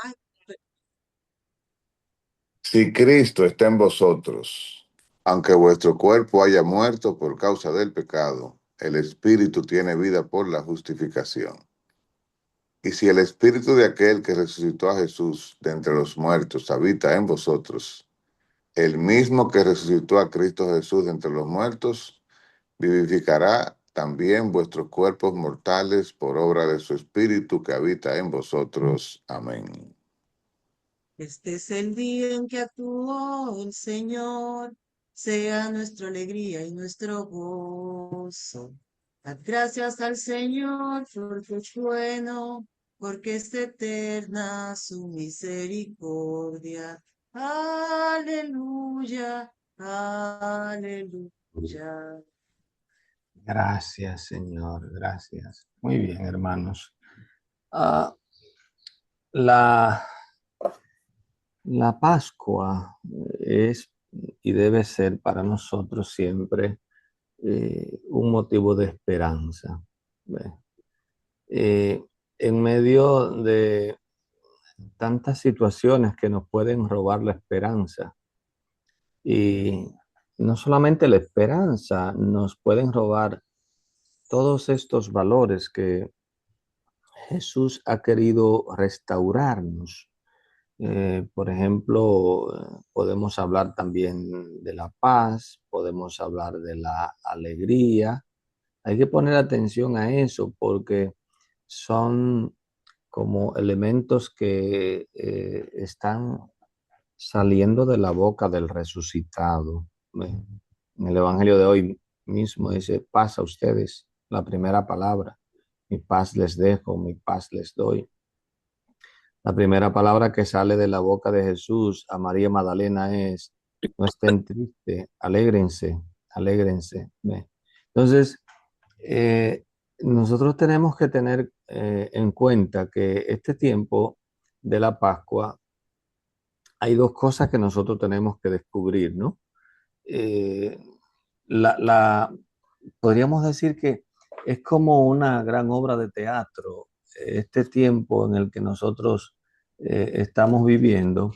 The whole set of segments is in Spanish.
Ay, Si Cristo está en vosotros, aunque vuestro cuerpo haya muerto por causa del pecado, el Espíritu tiene vida por la justificación. Y si el Espíritu de aquel que resucitó a Jesús de entre los muertos habita en vosotros, el mismo que resucitó a Cristo Jesús de entre los muertos, vivificará también vuestros cuerpos mortales por obra de su Espíritu que habita en vosotros. Amén. este es el día en que actuó el Señor, sea nuestra alegría y nuestro gozo. Dad gracias al Señor porque es bueno, porque es eterna su misericordia. Aleluya, aleluya. Gracias, Señor, gracias. Muy bien, hermanos. Ah, la, la Pascua es y debe ser para nosotros siempre un motivo de esperanza. ¿Ve? Eh, en medio de tantas situaciones que nos pueden robar la esperanza, y no solamente la esperanza, nos pueden robar todos estos valores que Jesús ha querido restaurarnos. Por ejemplo, podemos hablar también de la paz, podemos hablar de la alegría. Hay que poner atención a eso porque son como elementos que están saliendo de la boca del resucitado. En el Evangelio de hoy mismo dice, paz a ustedes, la primera palabra, mi paz les dejo, mi paz les doy. La primera palabra que sale de la boca de Jesús a María Magdalena es, no estén tristes, alégrense, alégrense. ¿Ve? Entonces, eh, nosotros tenemos que tener en cuenta que este tiempo de la Pascua hay dos cosas que nosotros tenemos que descubrir, ¿no? Eh, la, la, podríamos decir que es como una gran obra de teatro, este tiempo en el que nosotros estamos viviendo,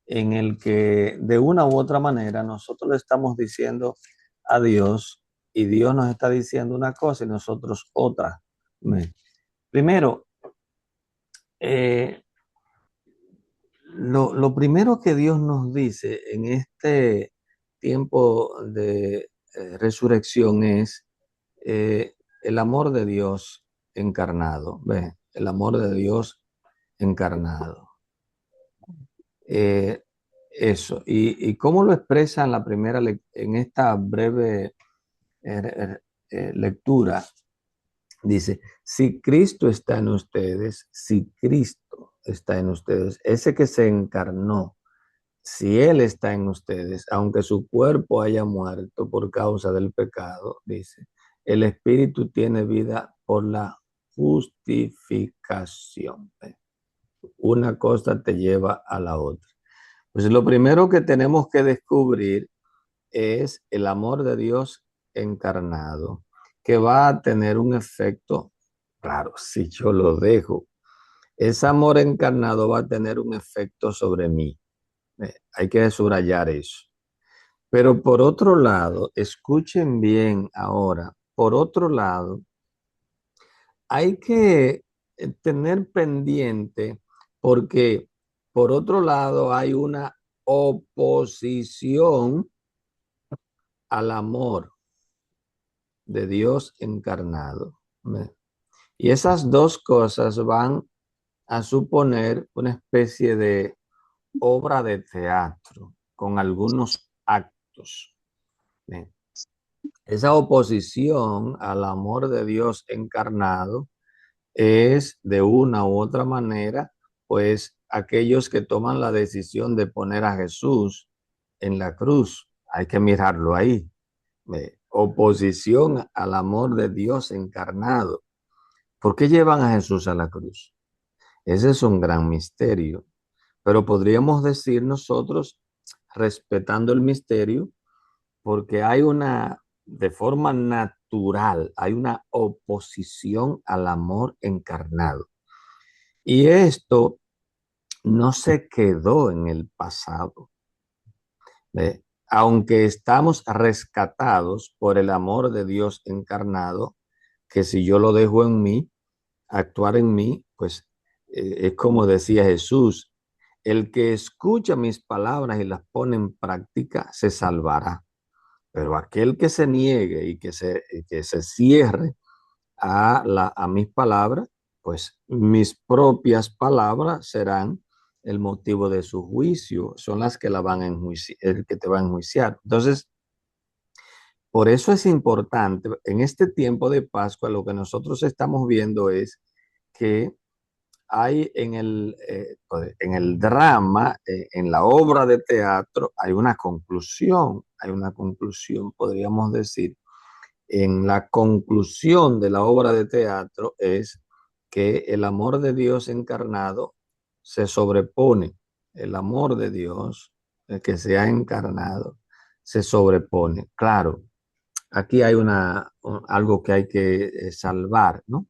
en el que de una u otra manera nosotros le estamos diciendo a Dios y Dios nos está diciendo una cosa y nosotros otra. Primero, eh, lo primero que Dios nos dice en este tiempo de resurrección es el amor de Dios encarnado. ¿Ve? El amor de Dios encarnado. Eh, Eso. Y cómo lo expresa en la primera, en esta breve lectura? Dice, si Cristo está en ustedes, si Cristo está en ustedes, ese que se encarnó, si Él está en ustedes, aunque su cuerpo haya muerto por causa del pecado, dice, el Espíritu tiene vida por la justificación. Una cosa te lleva a la otra. Pues lo primero que tenemos que descubrir es el amor de Dios encarnado, que va a tener un efecto, claro, si yo lo dejo, ese amor encarnado va a tener un efecto sobre mí. Hay que subrayar eso. Pero por otro lado, escuchen bien ahora, por otro lado, hay que tener pendiente porque por otro lado hay una oposición al amor de Dios encarnado. Y esas dos cosas van a suponer una especie de obra de teatro con algunos actos. Esa oposición al amor de Dios encarnado es de una u otra manera, pues aquellos que toman la decisión de poner a Jesús en la cruz, hay que mirarlo ahí. Oposición al amor de Dios encarnado. ¿Por qué llevan a Jesús a la cruz? Ese es un gran misterio, pero podríamos decir nosotros, respetando el misterio, porque hay una, de forma natural, hay una oposición al amor encarnado. Y esto no se quedó en el pasado. Aunque estamos rescatados por el amor de Dios encarnado, que si yo lo dejo en mí, actuar en mí, pues es como decía Jesús, el que escucha mis palabras y las pone en práctica se salvará. Pero aquel que se niegue y que se cierre a mis palabras, pues mis propias palabras serán el motivo de su juicio, son las que la van a enjuiciar, el que te va a enjuiciar. Entonces, por eso es importante, en este tiempo de Pascua, lo que nosotros estamos viendo es que hay en el drama, en la obra de teatro, hay una conclusión, podríamos decir. En la conclusión de la obra de teatro es que el amor de Dios encarnado se sobrepone, el amor de Dios, el que se ha encarnado, se sobrepone. Claro, aquí hay algo que hay que salvar, ¿no?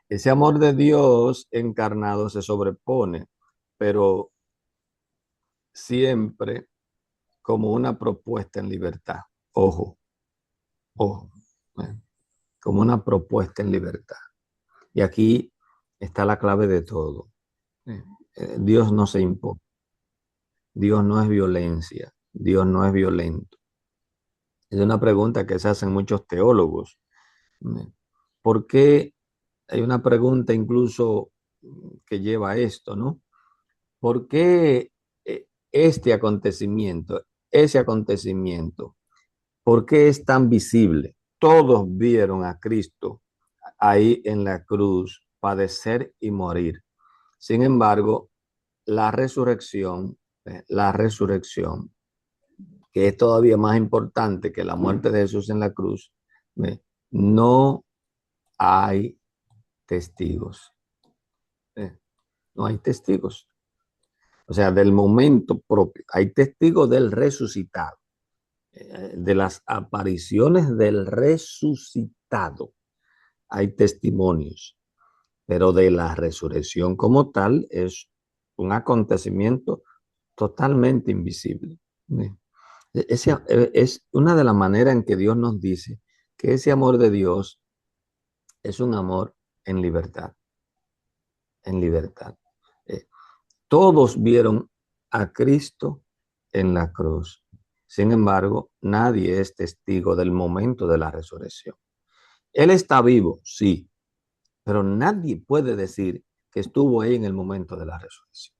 Ese amor de Dios encarnado se sobrepone, pero siempre como una propuesta en libertad. Ojo, ojo, como una propuesta en libertad. Y aquí está la clave de todo. Dios no se impone. Dios no es violencia. Dios no es violento. Es una pregunta que se hacen muchos teólogos. ¿Por qué? Hay una pregunta incluso que lleva a esto, ¿no? ¿Por qué este acontecimiento, ese acontecimiento, por qué es tan visible? Todos vieron a Cristo ahí en la cruz padecer y morir. Sin embargo, la resurrección, que es todavía más importante que la muerte de Jesús en la cruz, no hay testigos. No hay testigos. O sea, del momento propio. Hay testigos del resucitado, de las apariciones del resucitado. Hay testimonios, pero de la resurrección como tal es un acontecimiento totalmente invisible. Es una de las maneras en que Dios nos dice que ese amor de Dios es un amor en libertad, en libertad. Todos vieron a Cristo en la cruz. Sin embargo, nadie es testigo del momento de la resurrección. Él está vivo, sí, pero nadie puede decir que estuvo ahí en el momento de la resurrección.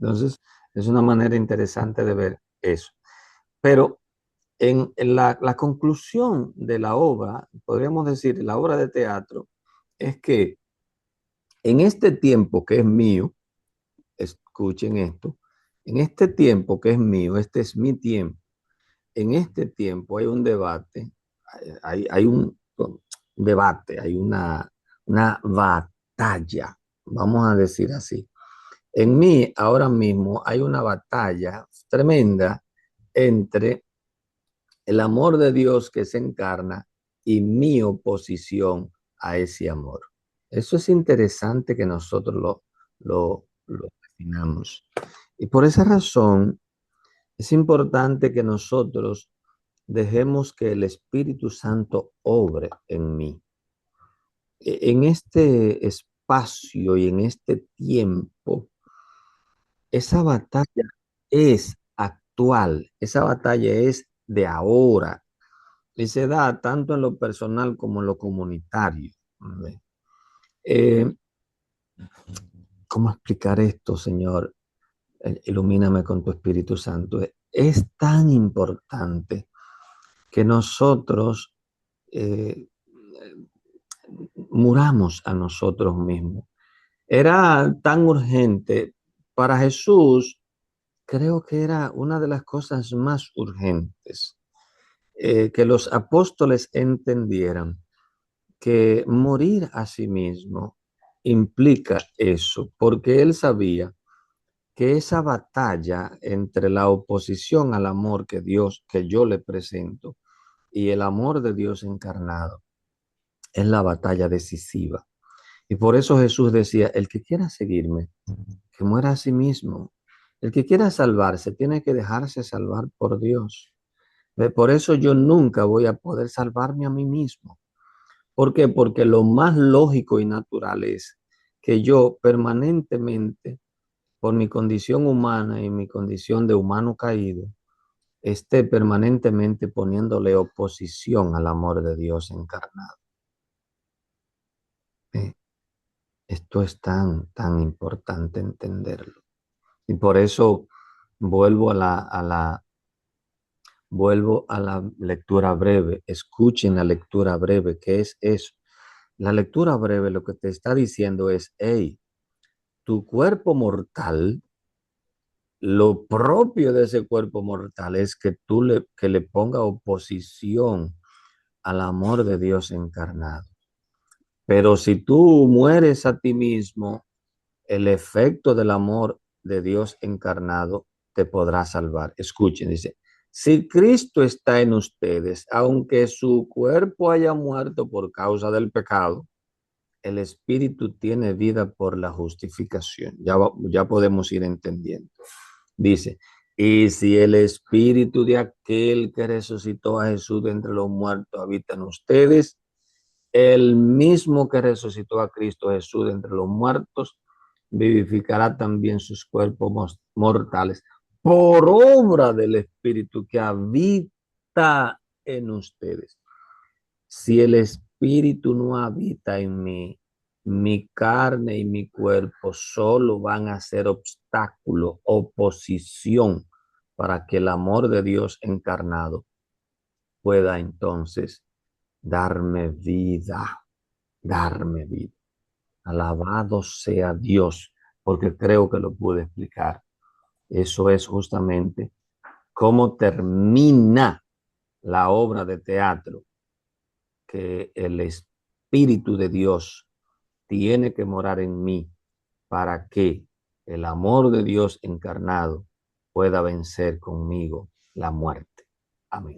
Entonces, es una manera interesante de ver eso. Pero en la conclusión de la obra, podríamos decir, la obra de teatro, es que en este tiempo que es mío, escuchen esto, en este tiempo que es mío, este es mi tiempo, en este tiempo hay un debate, hay un debate, hay una batalla, vamos a decir así. En mí ahora mismo hay una batalla tremenda entre el amor de Dios que se encarna y mi oposición a ese amor. Eso es interesante que nosotros lo definamos. Y por esa razón es importante que nosotros dejemos que el Espíritu Santo obre en mí. En este espacio y en este tiempo, esa batalla es actual, esa batalla es de ahora y se da tanto en lo personal como en lo comunitario. Eh, ¿Cómo explicar esto, Señor? Ilumíname con tu Espíritu Santo. Es tan importante que nosotros muramos a nosotros mismos. Era tan urgente para Jesús, creo que era una de las cosas más urgentes, que los apóstoles entendieran que morir a sí mismo implica eso, porque él sabía que esa batalla entre la oposición al amor que yo le presento y el amor de Dios encarnado es la batalla decisiva. Y por eso Jesús decía, el que quiera seguirme, que muera a sí mismo. El que quiera salvarse tiene que dejarse salvar por Dios. Por eso yo nunca voy a poder salvarme a mí mismo. ¿Por qué? Porque lo más lógico y natural es que yo permanentemente, por mi condición humana y mi condición de humano caído, esté permanentemente poniéndole oposición al amor de Dios encarnado. Esto es tan importante entenderlo. Y por eso vuelvo vuelvo a la lectura breve. Escuchen la lectura breve, ¿qué es eso? La lectura breve lo que te está diciendo es, hey, tu cuerpo mortal, lo propio de ese cuerpo mortal es que que le ponga oposición al amor de Dios encarnado. Pero si tú mueres a ti mismo, el efecto del amor de Dios encarnado te podrá salvar. Escuchen, dice, si Cristo está en ustedes, aunque su cuerpo haya muerto por causa del pecado, el Espíritu tiene vida por la justificación. Ya podemos ir entendiendo. Dice, y si el Espíritu de aquel que resucitó a Jesús de entre los muertos habita en ustedes, el mismo que resucitó a Cristo Jesús de entre los muertos, vivificará también sus cuerpos mortales por obra del Espíritu que habita en ustedes. Si el Espíritu no habita en mí, mi carne y mi cuerpo solo van a ser obstáculo, oposición para que el amor de Dios encarnado pueda entonces darme vida, darme vida. Alabado sea Dios, porque creo que lo pude explicar. Eso es justamente cómo termina la obra de teatro, que el Espíritu de Dios tiene que morar en mí para que el amor de Dios encarnado pueda vencer conmigo la muerte. Amén.